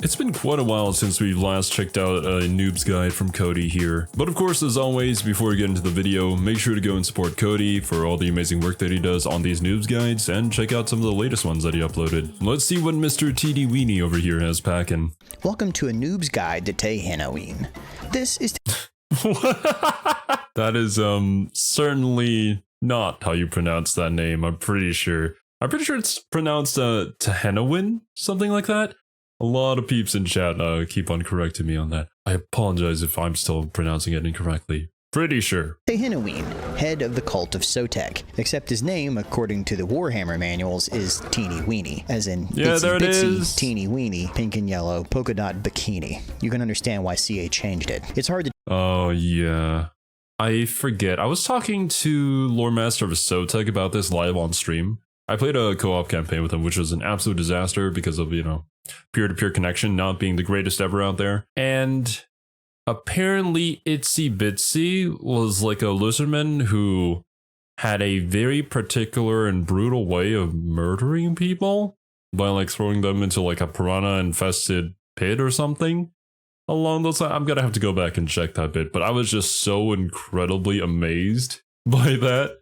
It's been quite a while since we last checked out a Noob's guide from Cody here. But of course, as always, before we get into the video, make sure to go and support Cody for all the amazing work that he does on these Noob's guides and check out some of the latest ones that he uploaded. Let's see what Mr. TD Weenie over here has packing. Welcome to a Noob's guide to TEHENHAUIN. This is That is certainly not how you pronounce that name. I'm pretty sure it's pronounced TEHENHAUIN, something like that. A lot of peeps in chat keep on correcting me on that. I apologize if I'm still pronouncing it incorrectly. Pretty sure. TEHENHAUIN, head of the cult of Sotek, except his name, according to the Warhammer manuals, is Teeny Weeny, as in yeah, there it is. Teeny Weeny, pink and yellow, polka dot bikini. You can understand why CA changed it. It's hard to... Oh, yeah. I forget. I was talking to Lore Master of Sotek about this live on stream. I played a co-op campaign with him, which was an absolute disaster because of, peer-to-peer connection not being the greatest ever out there. And apparently Itsy Bitsy was like a lizardman who had a very particular and brutal way of murdering people by like throwing them into like a piranha infested pit or something along those lines. I'm gonna have to go back and check that bit, but I was just so incredibly amazed by that.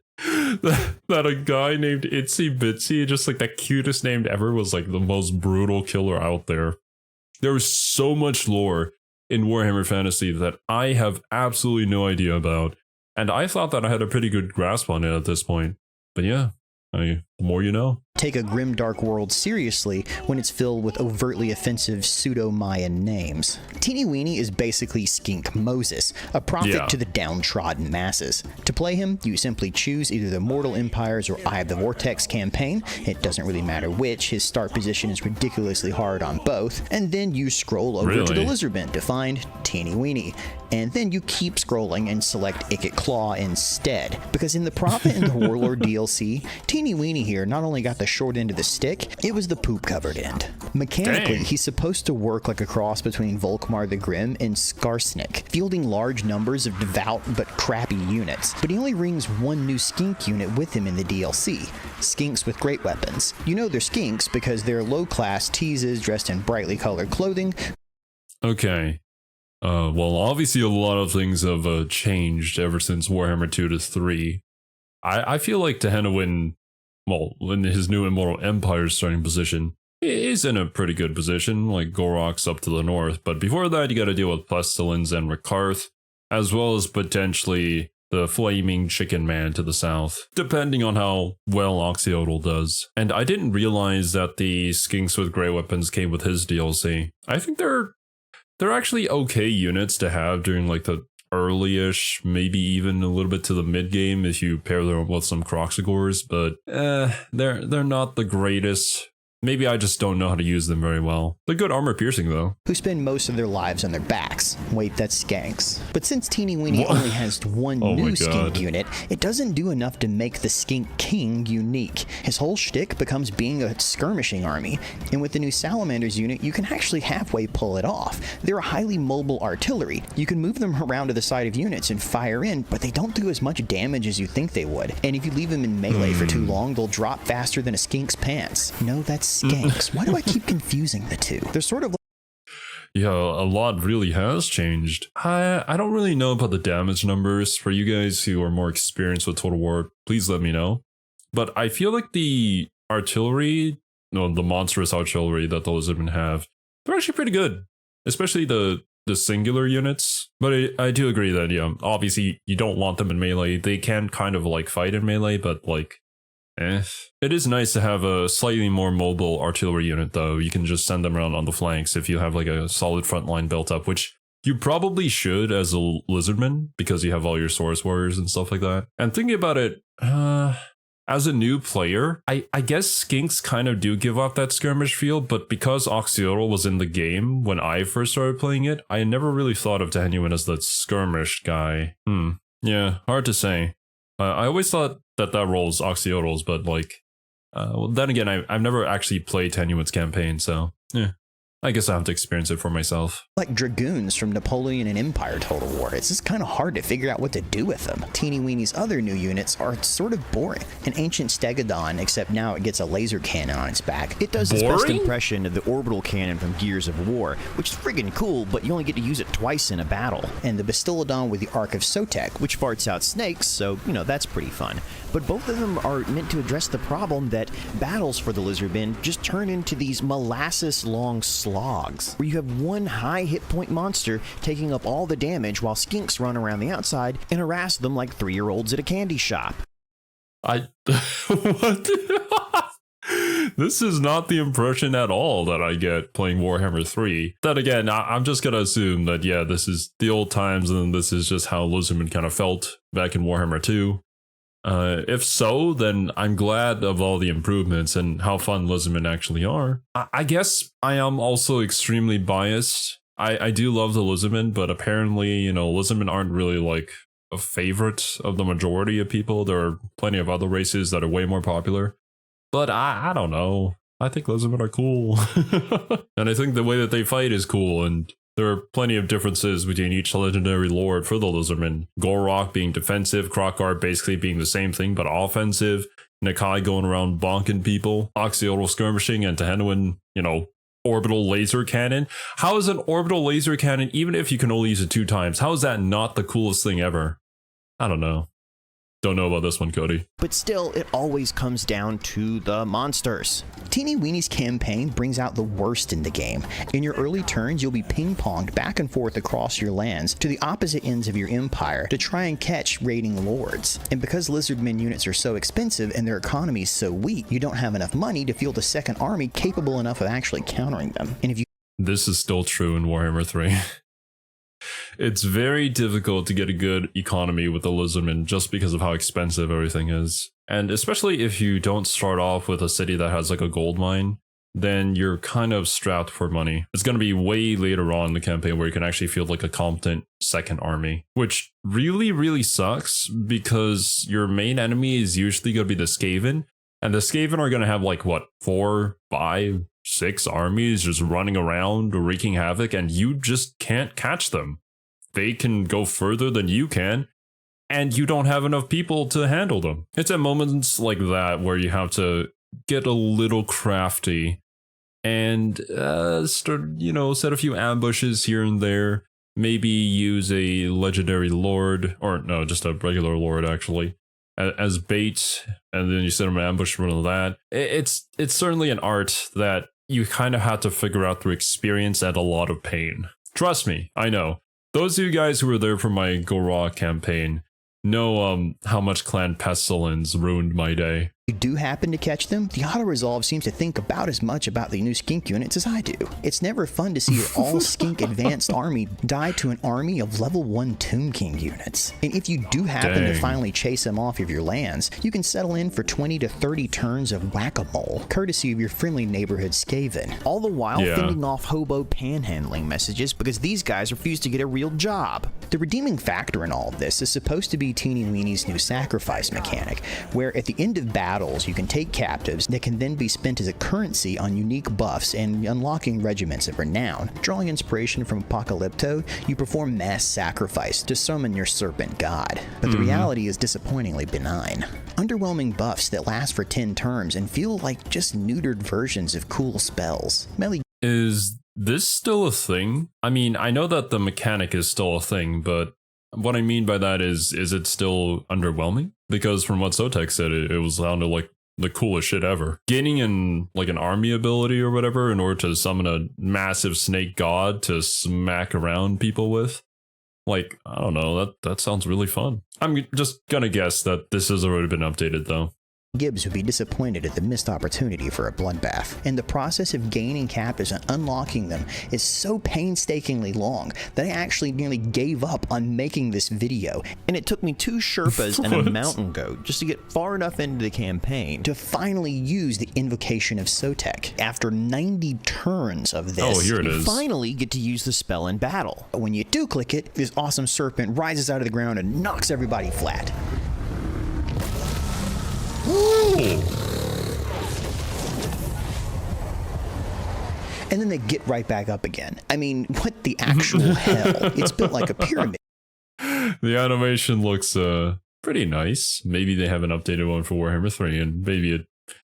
That a guy named Itsy Bitsy, just like the cutest name ever, was like the most brutal killer out there. There was so much lore in Warhammer Fantasy that I have absolutely no idea about, and I thought that I had a pretty good grasp on it at this point. But yeah, the more you know. Take a grim dark world seriously when it's filled with overtly offensive pseudo-Mayan names. Teeny Weeny is basically Skink Moses, a prophet to the downtrodden masses. To play him, you simply choose either the Mortal Empires or Eye of the Vortex campaign. It doesn't really matter which, his start position is ridiculously hard on both, and then you scroll over to the Lizardmen to find Teeny Weeny. And then you keep scrolling and select Ikit Claw instead, because in the Prophet and the Warlord DLC, Teeny Weeny here not only got the short end of the stick, it was the poop-covered end. Mechanically, he's supposed to work like a cross between Volkmar the Grim and Skarsnik, fielding large numbers of devout but crappy units, but he only brings one new skink unit with him in the DLC, skinks with great weapons. You know they're skinks because they're low-class teases dressed in brightly colored clothing. Okay. Well, obviously a lot of things have changed ever since Warhammer 2 to 3. I feel like TEHENHAUIN, well, in his new Immortal Empire starting position, is in a pretty good position, like Gorok's up to the north, but before that you gotta deal with Pestilence and Rakarth, as well as potentially the Flaming Chicken Man to the south, depending on how well OXYOTL does. And I didn't realize that the Skinks with Grey Weapons came with his DLC. I think they're actually okay units to have during like the early-ish, maybe even a little bit to the mid-game if you pair them with some Croxigors, but they're not the greatest. Maybe I just don't know how to use them very well. They're good armor piercing though. Who spend most of their lives on their backs. Wait, that's skanks. But since Teeny Weeny only has one new skink unit, it doesn't do enough to make the Skink King unique. His whole shtick becomes being a skirmishing army, and with the new Salamanders unit, you can actually halfway pull it off. They're a highly mobile artillery. You can move them around to the side of units and fire in, but they don't do as much damage as you think they would. And if you leave them in melee for too long, they'll drop faster than a skink's pants. No, that's skanks. Why do I keep confusing the two? They're sort of like... Yeah, a lot really has changed. I don't really know about the damage numbers. For you guys who are more experienced with Total War, please let me know. But I feel like the artillery, the monstrous artillery that the Lizardmen have, they're actually pretty good. Especially the singular units. But I do agree that, obviously you don't want them in melee. They can kind of like fight in melee, but like, It is nice to have a slightly more mobile artillery unit though. You can just send them around on the flanks if you have like a solid front line built up, which you probably should as a Lizardman because you have all your Saurus warriors and stuff like that. And thinking about it, as a new player, I guess skinks kind of do give off that skirmish feel, but because OXYOTL was in the game when I first started playing it, I never really thought of TEHENHAUIN as the skirmish guy. Yeah, hard to say. I always thought that role was OXYOTL's, but like, well, then again, I've never actually played TEHENHAUIN's campaign, so yeah. I guess I have to experience it for myself. Like dragoons from Napoleon and Empire Total War, it's just kind of hard to figure out what to do with them. Teeny Weenie's other new units are sort of boring. An ancient Stegodon, except now it gets a laser cannon on its back. It does its best impression of the orbital cannon from Gears of War, which is friggin' cool, but you only get to use it twice in a battle. And the Bastillodon with the Arc of Sotek, which farts out snakes, so, you know, that's pretty fun. But both of them are meant to address the problem that battles for the Lizardmen just turn into these molasses-long slogs, where you have one high hit point monster taking up all the damage while skinks run around the outside and harass them like 3-year-olds at a candy shop. What? This is not the impression at all that I get playing Warhammer 3. Then again, I'm just gonna assume that, yeah, this is the old times and this is just how Lizardmen kind of felt back in Warhammer 2. If so, then I'm glad of all the improvements and how fun Lizardmen actually are. I guess I am also extremely biased. I do love the Lizardmen, but apparently, you know, Lizardmen aren't really like a favorite of the majority of people. There are plenty of other races that are way more popular. But I don't know. I think Lizardmen are cool. And I think the way that they fight is cool, and there are plenty of differences between each legendary lord for the Lizardmen. Gorok being defensive, Krokar basically being the same thing but offensive, Nakai going around bonking people, OXYOTL skirmishing, and TEHENHAUIN, you know, orbital laser cannon. How is an orbital laser cannon, even if you can only use it 2 times, how is that not the coolest thing ever? I don't know. Don't know about this one, Cody. But still, it always comes down to the monsters. Teeny Weenie's campaign brings out the worst in the game. In your early turns, you'll be ping-ponged back and forth across your lands to the opposite ends of your empire to try and catch raiding lords. And because Lizardmen units are so expensive and their economy is so weak, you don't have enough money to field a second army capable enough of actually countering them. And if you... This is still true in Warhammer 3. It's very difficult to get a good economy with the Lizardmen just because of how expensive everything is. And especially if you don't start off with a city that has like a gold mine, then you're kind of strapped for money. It's going to be way later on in the campaign where you can actually field like a competent second army, which really, really sucks because your main enemy is usually going to be the Skaven. And the Skaven are going to have like, what, 4, 5, 6 armies just running around wreaking havoc, and you just can't catch them. They can go further than you can, and you don't have enough people to handle them. It's at moments like that where you have to get a little crafty and start, you know, set a few ambushes here and there. Maybe use a legendary lord, or no, just a regular lord actually, as bait, and then you set them an ambush in front of that. It's certainly an art that you kind of have to figure out through experience and a lot of pain. Trust me, I know. Those of you guys who were there for my Go Raw campaign know how much Clan Pestilence ruined my day. You do happen to catch them, the auto-resolve seems to think about as much about the new skink units as I do. It's never fun to see your all-skink advanced army die to an army of level 1 Tomb King units. And if you do happen to finally chase them off of your lands, you can settle in for 20 to 30 turns of whack-a-mole, courtesy of your friendly neighborhood Skaven. All the while fending off hobo panhandling messages because these guys refuse to get a real job. The redeeming factor in all of this is supposed to be Teeny Weenie's new sacrifice mechanic, where at the end of battles, you can take captives that can then be spent as a currency on unique buffs and unlocking regiments of renown. Drawing inspiration from Apocalypto, you perform mass sacrifice to summon your serpent god. But the reality is disappointingly benign. Underwhelming buffs that last for 10 turns and feel like just neutered versions of cool spells. Is this still a thing? I mean, I know that the mechanic is still a thing, but what I mean by that is it still underwhelming? Because from what Sotek said, it was sounded like the coolest shit ever. Gaining an army ability or whatever in order to summon a massive snake god to smack around people with. Like, I don't know, that sounds really fun. I'm just gonna guess that this has already been updated though. Gibbs would be disappointed at the missed opportunity for a bloodbath, and the process of gaining captives and unlocking them is so painstakingly long that I actually nearly gave up on making this video, and it took me 2 Sherpas and a mountain goat just to get far enough into the campaign to finally use the invocation of Sotek. After 90 turns of this, you finally get to use the spell in battle. When you do click it, this awesome serpent rises out of the ground and knocks everybody flat. and then they get right back up again. I mean, what the actual hell? It's built like a pyramid. The animation looks pretty nice. Maybe they have an updated one for Warhammer 3, and maybe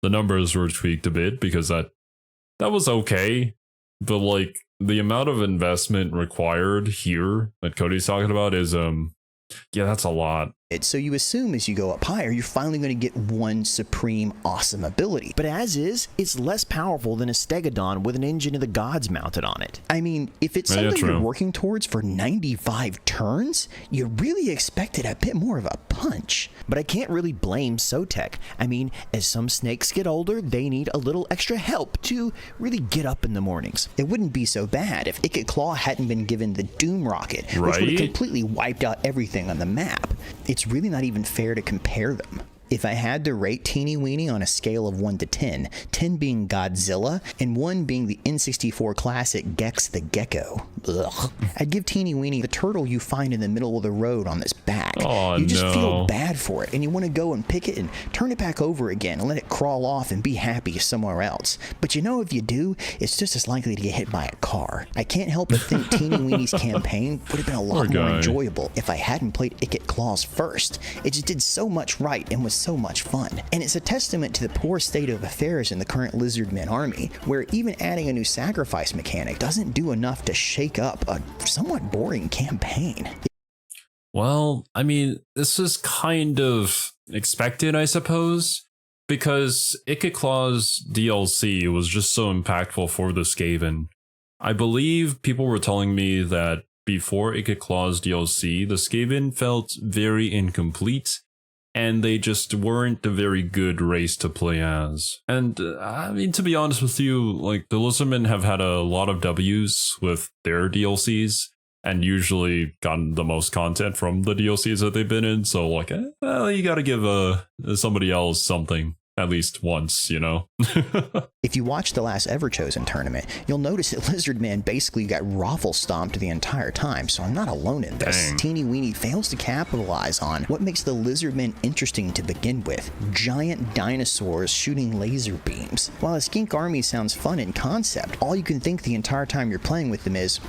the numbers were tweaked a bit, because that was okay. But like the amount of investment required here that Cody's talking about is yeah, that's a lot. So you assume as you go up higher, you're finally going to get one supreme awesome ability. But as is, it's less powerful than a Stegodon with an engine of the gods mounted on it. I mean, if it's something you're working towards for 95 turns, you really expected a bit more of a punch. But I can't really blame Sotek. I mean, as some snakes get older, they need a little extra help to really get up in the mornings. It wouldn't be so bad if Ikit Claw hadn't been given the Doom Rocket, which would have completely wiped out everything on the map. It's really not even fair to compare them. If I had to rate Teeny Weeny on a scale of 1 to 10, 10 being Godzilla, and 1 being the N64 classic Gex the Gecko, I'd give Teeny Weeny the turtle you find in the middle of the road on this back. Oh, you just feel bad for it, and you want to go and pick it and turn it back over again and let it crawl off and be happy somewhere else. But you know, if you do, it's just as likely to get hit by a car. I can't help but think Teeny Weeny's campaign would have been a lot more enjoyable if I hadn't played Ikit Claws first. It just did so much right and was so much fun. And it's a testament to the poor state of affairs in the current Lizardmen army, where even adding a new sacrifice mechanic doesn't do enough to shake up a somewhat boring campaign. Well, I mean, this is kind of expected, I suppose, because Ikit Claw's DLC was just so impactful for the Skaven. I believe people were telling me that before Ikit Claw's DLC, the Skaven felt very incomplete, and they just weren't a very good race to play as. And I mean, to be honest with you, like, the Lizardmen have had a lot of W's with their DLCs, and usually gotten the most content from the DLCs that they've been in, so like, you gotta give somebody else something. At least once, you know? If you watch the last Ever Chosen tournament, you'll notice that Lizardman basically got raffle stomped the entire time, so I'm not alone in this. Dang. Teeny Weeny fails to capitalize on what makes the Lizardmen interesting to begin with: giant dinosaurs shooting laser beams. While a skink army sounds fun in concept, all you can think the entire time you're playing with them is,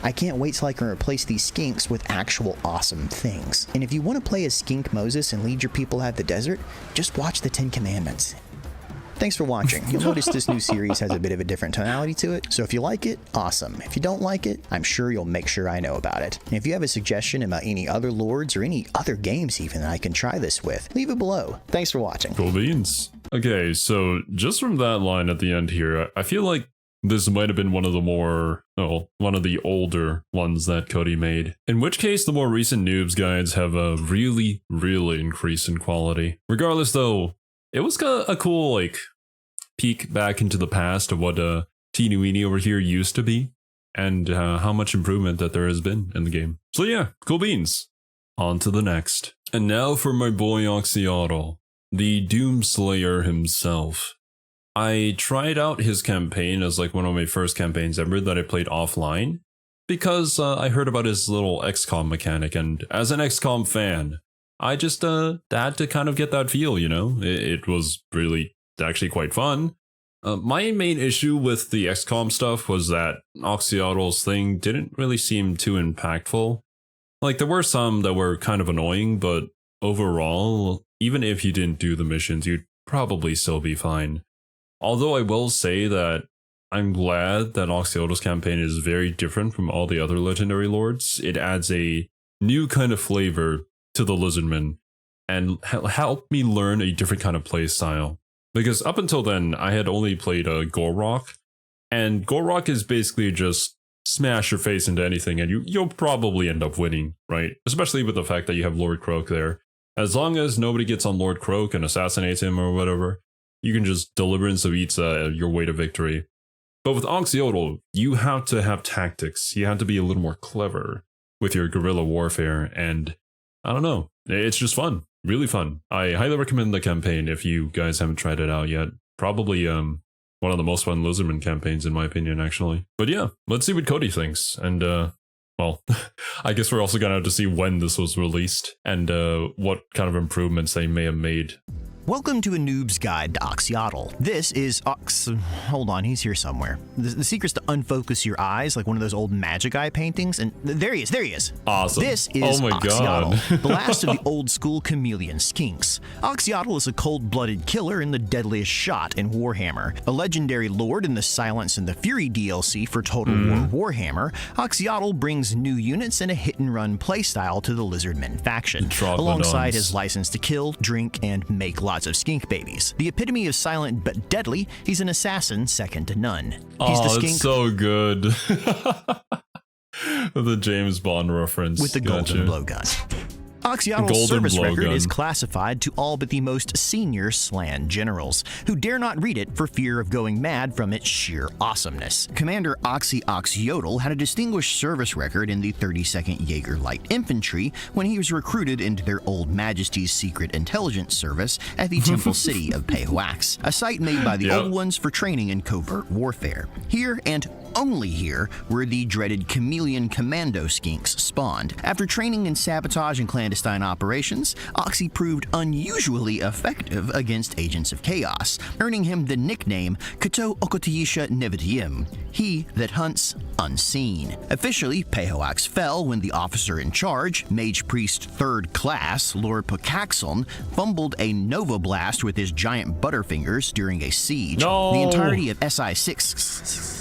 I can't wait till I can replace these skinks with actual awesome things. And if you want to play as Skink Moses and lead your people out of the desert, just watch the 10 Commandments. Thanks for watching. You'll notice this new series has a bit of a different tonality to it, so if you like it, awesome. If you don't like it, I'm sure you'll make sure I know about it. And if you have a suggestion about any other lords or any other games even that I can try this with, leave it below. Thanks for watching. Cool beans. Okay, so just from that line at the end here, I feel like this might have been one of the older ones that Cody made. In which case, the more recent Noobs guides have a really increase in quality. Regardless though, it was a cool, like, peek back into the past of what Teeny Weeny over here used to be, and how much improvement that there has been in the game. So yeah, cool beans. On to the next. And now for my boy OXYOTL, the Doomslayer himself. I tried out his campaign as like one of my first campaigns ever that I played offline, because I heard about his little XCOM mechanic, and as an XCOM fan, I just had to kind of get that feel, you know? It was really actually quite fun. My main issue with the XCOM stuff was that OXYOTL's thing didn't really seem too impactful. Like, there were some that were kind of annoying, but overall, even if you didn't do the missions, you'd probably still be fine. Although I will say that I'm glad that OXYOTL's campaign is very different from all the other legendary lords. It adds a new kind of flavor to the Lizardmen, and helped me learn a different kind of play style. Because up until then, I had only played Gorok, and Gorok is basically just smash your face into anything and you'll probably end up winning, right? Especially with the fact that you have Lord Croak there. As long as nobody gets on Lord Croak and assassinates him or whatever, you can just Deliverance of Eats your way to victory. But with OXYOTL, you have to have tactics. You have to be a little more clever with your guerrilla warfare, and I don't know. It's just fun. Really fun. I highly recommend the campaign if you guys haven't tried it out yet. Probably one of the most fun Lizardman campaigns in my opinion, actually. But yeah, let's see what Cody thinks. And well, I guess we're also gonna have to see when this was released and what kind of improvements they may have made. Welcome to a noob's guide to OXYOTL. This is hold on, he's here somewhere. The secret's to unfocus your eyes like one of those old magic eye paintings, and there he is. Awesome. This is my God. OXYOTL, the last of the old school chameleon skinks. OXYOTL is a cold-blooded killer and the deadliest shot in Warhammer. A legendary lord in the Silence and the Fury DLC for Total War Warhammer, OXYOTL brings new units and a hit-and-run playstyle to the Lizardmen faction, alongside his license to kill, drink, and make lots of skink babies. The epitome of silent but deadly, he's an assassin second to none. He's the skink it's so good. The James Bond reference. with the golden blowgun. OXYOTL's service record is classified to all but the most senior Slan generals, who dare not read it for fear of going mad from its sheer awesomeness. Commander OXYOTL had a distinguished service record in the 32nd Jaeger Light Infantry when he was recruited into their Old Majesty's Secret Intelligence Service at the Temple City of Pehuax, a site made by the Old Ones for training in covert warfare. Here, and only here, were the dreaded chameleon commando skinks spawned. After training in sabotage and clandestine operations, Oxy proved unusually effective against agents of chaos, earning him the nickname Kato Okotiyisha Nevitiyim, he that hunts unseen. Officially, Pehuax fell when the officer in charge, Mage Priest 3rd Class, Lord Pokaxon, fumbled a Nova Blast with his giant butterfingers during a siege. The entirety of SI-6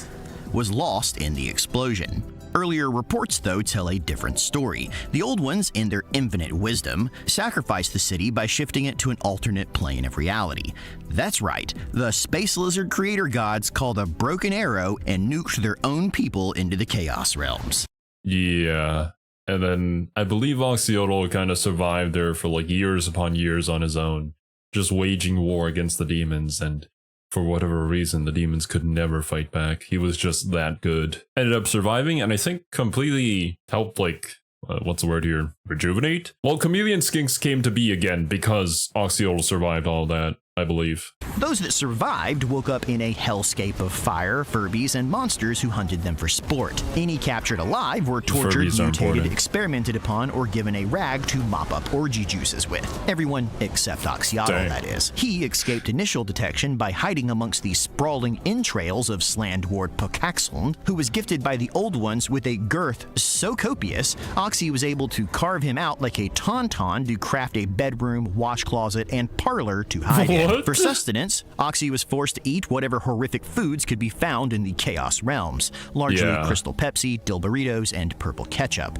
was lost in the explosion. Earlier reports, though, tell a different story. The Old Ones, in their infinite wisdom, sacrificed the city by shifting it to an alternate plane of reality. That's right, the Space Lizard creator gods called a broken arrow and nuked their own people into the Chaos Realms. Yeah. And then I believe OXYOTL kind of survived there for like years upon years on his own, just waging war against the demons, and for whatever reason, the demons could never fight back. He was just that good. Ended up surviving, and I think completely helped, like, what's the word here? Rejuvenate? Well, chameleon skinks came to be again because OXYOTL survived all that, I believe. Those that survived woke up in a hellscape of fire, Furbies, and monsters who hunted them for sport. Any captured alive were tortured, mutated, experimented upon, or given a rag to mop up orgy juices with. Everyone except OXYOTL, that is. He escaped initial detection by hiding amongst the sprawling entrails of Sland Ward Pokaxon, who was gifted by the Old Ones with a girth so copious, Oxy was able to carve him out like a tauntaun to craft a bedroom, wash closet, and parlor to hide in. For sustenance, Oxy was forced to eat whatever horrific foods could be found in the Chaos Realms, largely Crystal Pepsi, Dill Burritos, and purple ketchup.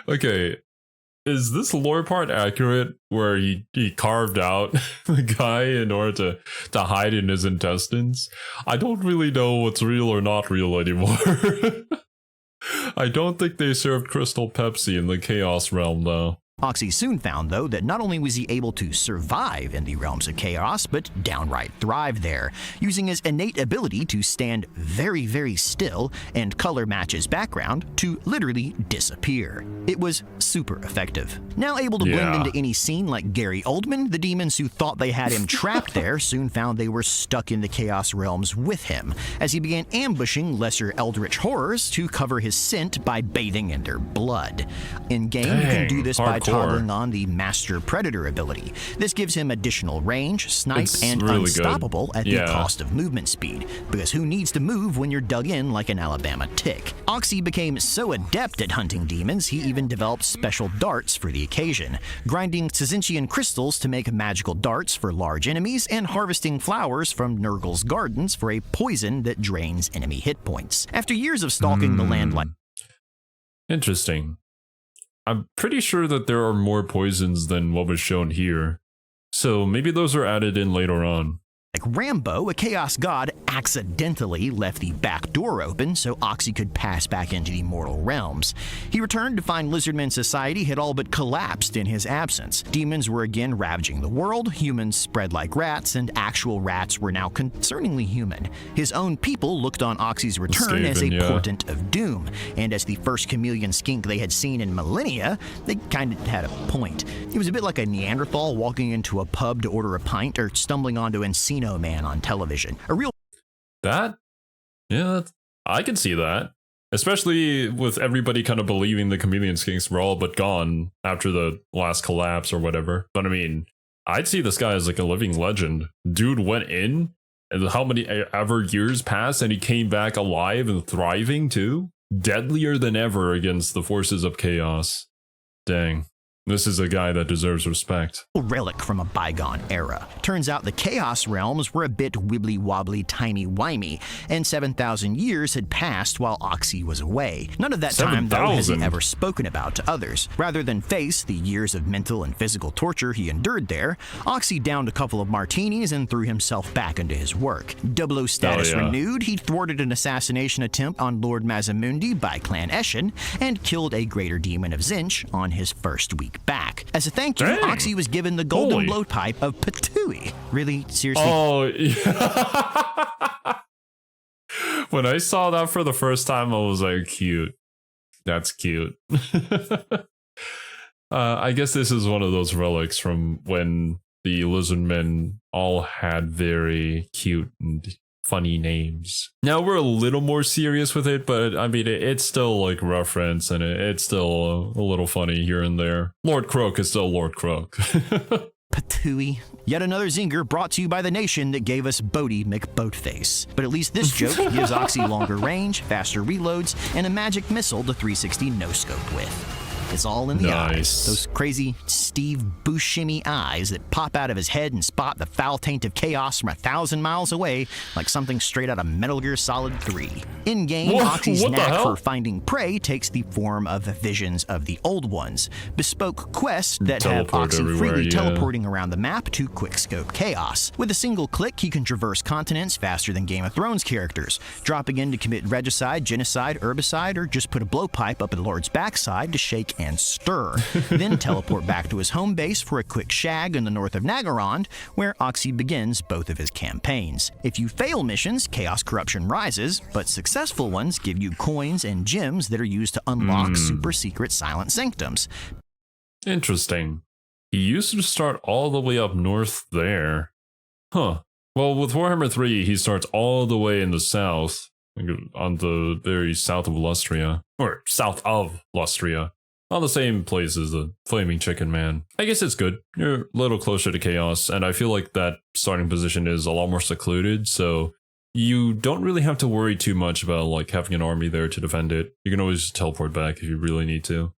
Okay, is this lore part accurate where he carved out the guy in order to hide in his intestines? I don't really know what's real or not real anymore. I don't think they served Crystal Pepsi in the Chaos Realm, though. Oxy soon found, though, that not only was he able to survive in the realms of chaos, but downright thrive there, using his innate ability to stand very, very still and color match his background to literally disappear. It was super effective. Now able to blend into any scene like Gary Oldman, the demons who thought they had him trapped there soon found they were stuck in the Chaos Realms with him, as he began ambushing lesser eldritch horrors to cover his scent by bathing in their blood. In-game, you can do this by toggling on the Master Predator ability. This gives him additional range, snipe, and really unstoppable at the cost of movement speed, because who needs to move when you're dug in like an Alabama tick? Oxy became so adept at hunting demons, he even developed special darts for the occasion, grinding Tzezinchian crystals to make magical darts for large enemies, and harvesting flowers from Nurgle's gardens for a poison that drains enemy hit points. After years of stalking the land like... Interesting. I'm pretty sure that there are more poisons than what was shown here, so maybe those are added in later on. Like Rambo, a Chaos God accidentally left the back door open so Oxy could pass back into the mortal realms. He returned to find Lizardman society had all but collapsed in his absence. Demons were again ravaging the world, humans spread like rats, and actual rats were now concerningly human. His own people looked on Oxy's return as a portent of doom, and as the first chameleon skink they had seen in millennia, they kind of had a point. It was a bit like a Neanderthal walking into a pub to order a pint or stumbling onto Encino Man on television. A real I can see that. Especially with everybody kind of believing the chameleon skinks were all but gone after the last collapse or whatever. But I mean, I'd see this guy as like a living legend. Dude went in, and how many ever years passed, and he came back alive and thriving too? Deadlier than ever against the forces of chaos. Dang. This is a guy that deserves respect. Relic from a bygone era. Turns out the Chaos Realms were a bit wibbly-wobbly, timey-wimey, and 7,000 years had passed while Oxy was away. None of that time, though, has he ever spoken about to others. Rather than face the years of mental and physical torture he endured there, Oxy downed a couple of martinis and threw himself back into his work. 00 status renewed, he thwarted an assassination attempt on Lord Mazamundi by Clan Eshin, and killed a greater demon of Zinch on his first week back. As a thank you, Oxy was given the golden blowpipe of Patui. Really? Seriously? Oh, yeah. When I saw that for the first time, I was like, cute. That's cute. I guess this is one of those relics from when the lizardmen all had very cute and funny names. Now we're a little more serious with it, but I mean, it's still like reference, and it's still a little funny here and there. Lord Croak is still Lord Croak. Patui. Yet another zinger brought to you by the nation that gave us Bodie McBoatface. But at least this joke gives Oxy longer range, faster reloads, and a magic missile to 360 no-scope with. It's all in the eyes. Those crazy Steve Buscemi eyes that pop out of his head and spot the foul taint of chaos from 1,000 miles away like something straight out of Metal Gear Solid 3. In-game, Oxy's knack for finding prey takes the form of visions of the old ones, bespoke quests that have Oxy freely teleporting around the map to quickscope chaos. With a single click, he can traverse continents faster than Game of Thrones characters, dropping in to commit regicide, genocide, herbicide, or just put a blowpipe up a lord's backside to shake and stir, then teleport back to his home base for a quick shag in the north of Nagarond, where Oxy begins both of his campaigns. If you fail missions, Chaos Corruption rises, but successful ones give you coins and gems that are used to unlock super secret silent sanctums. Interesting. He used to start all the way up north there. Huh. Well, with Warhammer 3, he starts all the way in the south, on the very south of Lustria, or south of Lustria. On the same place as the Flaming Chicken Man. I guess it's good. You're a little closer to Chaos, and I feel like that starting position is a lot more secluded, so you don't really have to worry too much about like having an army there to defend it. You can always just teleport back if you really need to.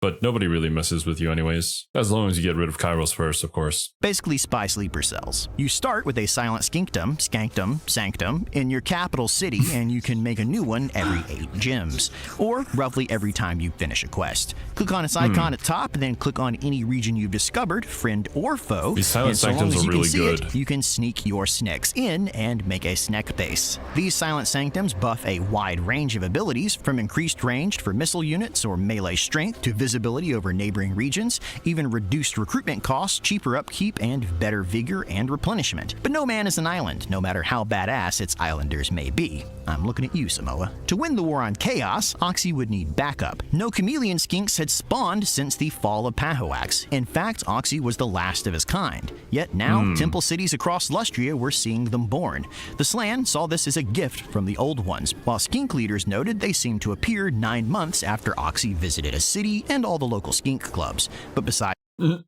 But nobody really messes with you anyways, as long as you get rid of Kairos first, of course. Basically spy sleeper cells. You start with a silent skinkdom, skankdom, sanctum in your capital city, and you can make a new one every 8 gems, or roughly every time you finish a quest. Click on its icon at top, and then click on any region you've discovered, friend or foe. These silent sanctums are really good. You can sneak your snecks in and make a sneck base. These silent sanctums buff a wide range of abilities, from increased range for missile units or melee strength to visibility over neighboring regions, even reduced recruitment costs, cheaper upkeep, and better vigor and replenishment. But no man is an island, no matter how badass its islanders may be. I'm looking at you, Samoa. To win the war on Chaos, Oxy would need backup. No chameleon skinks had spawned since the fall of Pahoax. In fact, Oxy was the last of his kind. Yet now, temple cities across Lustria were seeing them born. The Slan saw this as a gift from the old ones, while skink leaders noted they seemed to appear 9 months after Oxy visited a city and all the local skink clubs. But besides... yeah,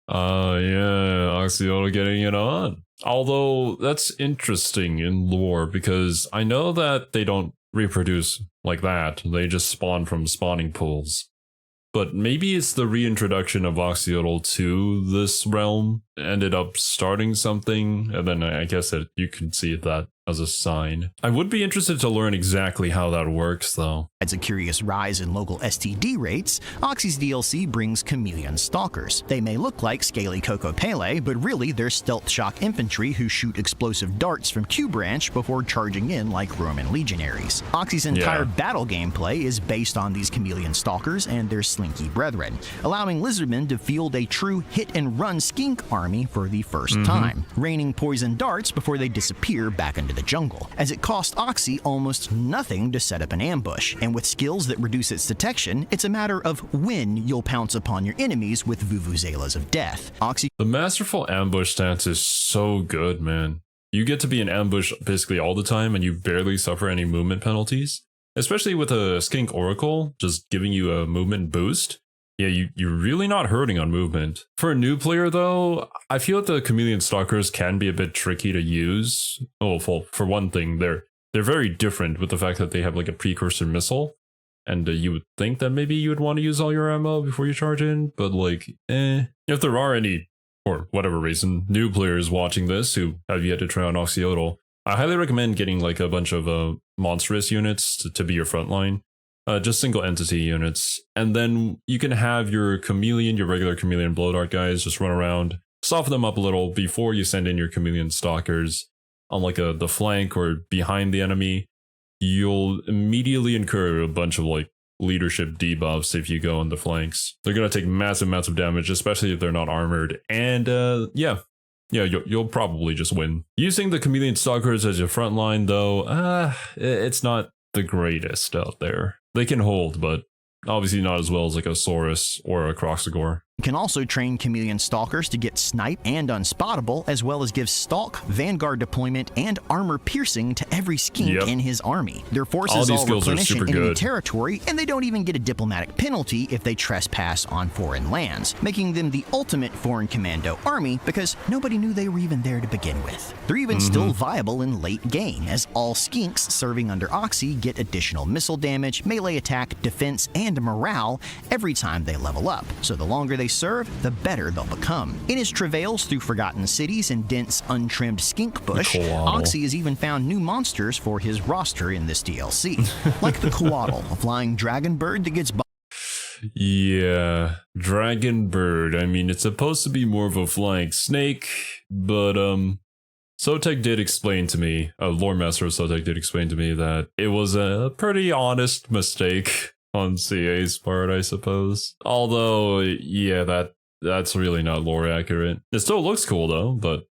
OXYOTL getting it on. Although, that's interesting in lore, because I know that they don't reproduce like that. They just spawn from spawning pools. But maybe it's the reintroduction of OXYOTL to this realm ended up starting something, and then I guess that you can see that as a sign. I would be interested to learn exactly how that works, though. As a curious rise in local STD rates, Oxy's DLC brings chameleon stalkers. They may look like scaly Coco Pele, but really they're stealth shock infantry who shoot explosive darts from Q Branch before charging in like Roman legionaries. Oxy's entire battle gameplay is based on these chameleon stalkers and their slinky brethren, allowing lizardmen to field a true hit-and-run skink army for the first time, raining poison darts before they disappear back into the jungle, as it cost Oxy almost nothing to set up an ambush, and with skills that reduce its detection, it's a matter of when you'll pounce upon your enemies with vuvuzelas of death. The masterful ambush stance is so good, man. you get to be in ambush basically all the time and you barely suffer any movement penalties. Especially with a Skink Oracle just giving you a movement boost. Yeah, you're really not hurting on movement. For a new player though, I feel that the Chameleon Stalkers can be a bit tricky to use. Oh, for one thing, they're very different with the fact that they have like a precursor missile. And you would think that maybe you would want to use all your ammo before you charge in, but like, if there are any, or whatever reason, new players watching this who have yet to try on OXYOTL, I highly recommend getting like a bunch of monstrous units to be your frontline. Just single entity units. And then you can have your chameleon, your regular chameleon blow dart guys just run around, soften them up a little before you send in your chameleon stalkers on like the flank or behind the enemy. You'll immediately incur a bunch of like leadership debuffs if you go on the flanks. They're going to take massive amounts of damage, especially if they're not armored. And yeah, you'll probably just win. Using the chameleon stalkers as your front line though, it's not the greatest out there. They can hold, but obviously not as well as like a Saurus or a Croxagore. You can also train Chameleon Stalkers to get Snipe and Unspottable, as well as give Stalk, Vanguard deployment, and Armor Piercing to every skink in his army. Their forces all replenish in enemy territory, and they don't even get a diplomatic penalty if they trespass on foreign lands, making them the ultimate foreign commando army because nobody knew they were even there to begin with. They're even still viable in late game, as all skinks serving under Oxy get additional missile damage, melee attack, defense, and morale every time they level up, so the longer they serve, the better they'll become. In his travails through forgotten cities and dense, untrimmed skink bush, Oxy has even found new monsters for his roster in this DLC, like the Coatl, a flying dragon bird that gets yeah, dragon bird. I mean, it's supposed to be more of a flying snake, but Sotek did explain to me, lore master of Sotek did explain to me that it was a pretty honest mistake on CA's part, I suppose. Although, yeah, that's really not lore accurate. It still looks cool though, but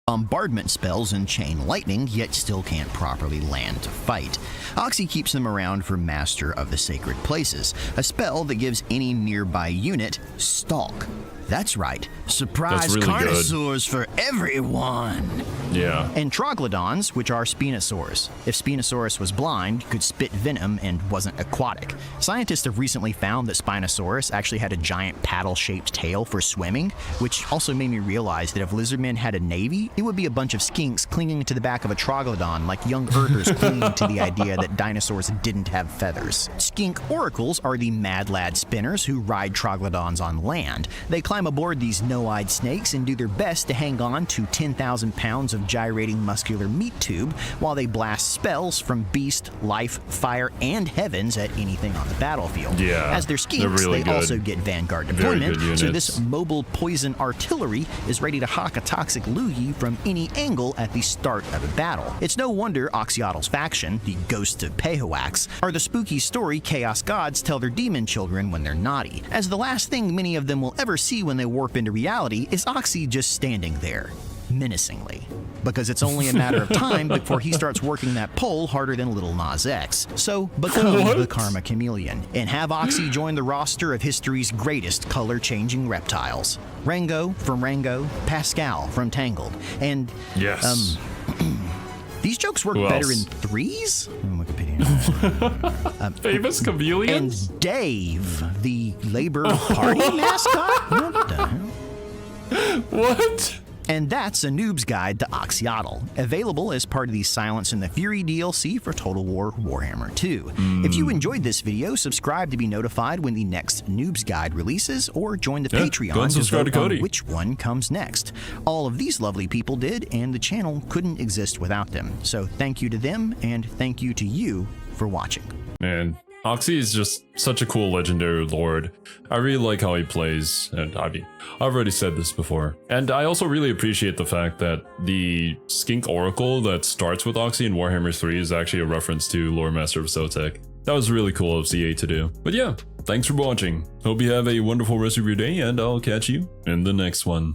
bombardment spells and chain lightning, yet still can't properly land to fight. Oxy keeps them around for Master of the Sacred Places, a spell that gives any nearby unit Stalk. That's right, surprise really carnosaurs for everyone! Yeah. And Troglodons, which are Spinosaurs. If Spinosaurus was blind, could spit venom, and wasn't aquatic. Scientists have recently found that Spinosaurus actually had a giant paddle-shaped tail for swimming, which also made me realize that if lizardmen had a navy, it would be a bunch of skinks clinging to the back of a Troglodon like young Urgers clinging to the idea that dinosaurs didn't have feathers. Skink oracles are the mad lad spinners who ride Troglodons on land. They climb aboard these no-eyed snakes and do their best to hang on to 10,000 pounds of gyrating muscular meat tube while they blast spells from beast, life, fire, and heavens at anything on the battlefield. Yeah, as their skinks, really they also get Vanguard deployment, so this mobile poison artillery is ready to hawk a toxic loogie from any angle at the start of a battle. It's no wonder OXYOTL's faction, the Ghosts of Pehoax, are the spooky story Chaos Gods tell their demon children when they're naughty, as the last thing many of them will ever see when they warp into reality is Oxy just standing there, menacingly. Because it's only a matter of time before he starts working that pole harder than Lil Nas X. So become the Karma Chameleon, and have Oxy join the roster of history's greatest color-changing reptiles. Rango from Rango, Pascal from Tangled, and... yes. These jokes work better in threes? Wikipedia. Famous chameleons? And Dave, the Labor Party mascot? What the hell? What? And that's a Noob's Guide to OXYOTL, available as part of the Silence and the Fury DLC for Total War Warhammer 2. If you enjoyed this video, subscribe to be notified when the next Noob's Guide releases, or join the Patreon to vote on which one comes next. All of these lovely people did, and the channel couldn't exist without them. So thank you to them, and thank you to you for watching. Man, Oxy is just such a cool legendary lord. I really like how he plays, and I mean, I've already said this before. And I also really appreciate the fact that the Skink Oracle that starts with Oxy in Warhammer 3 is actually a reference to Lore Master of Sotek. That was really cool of CA to do. But yeah, thanks for watching. Hope you have a wonderful rest of your day, and I'll catch you in the next one.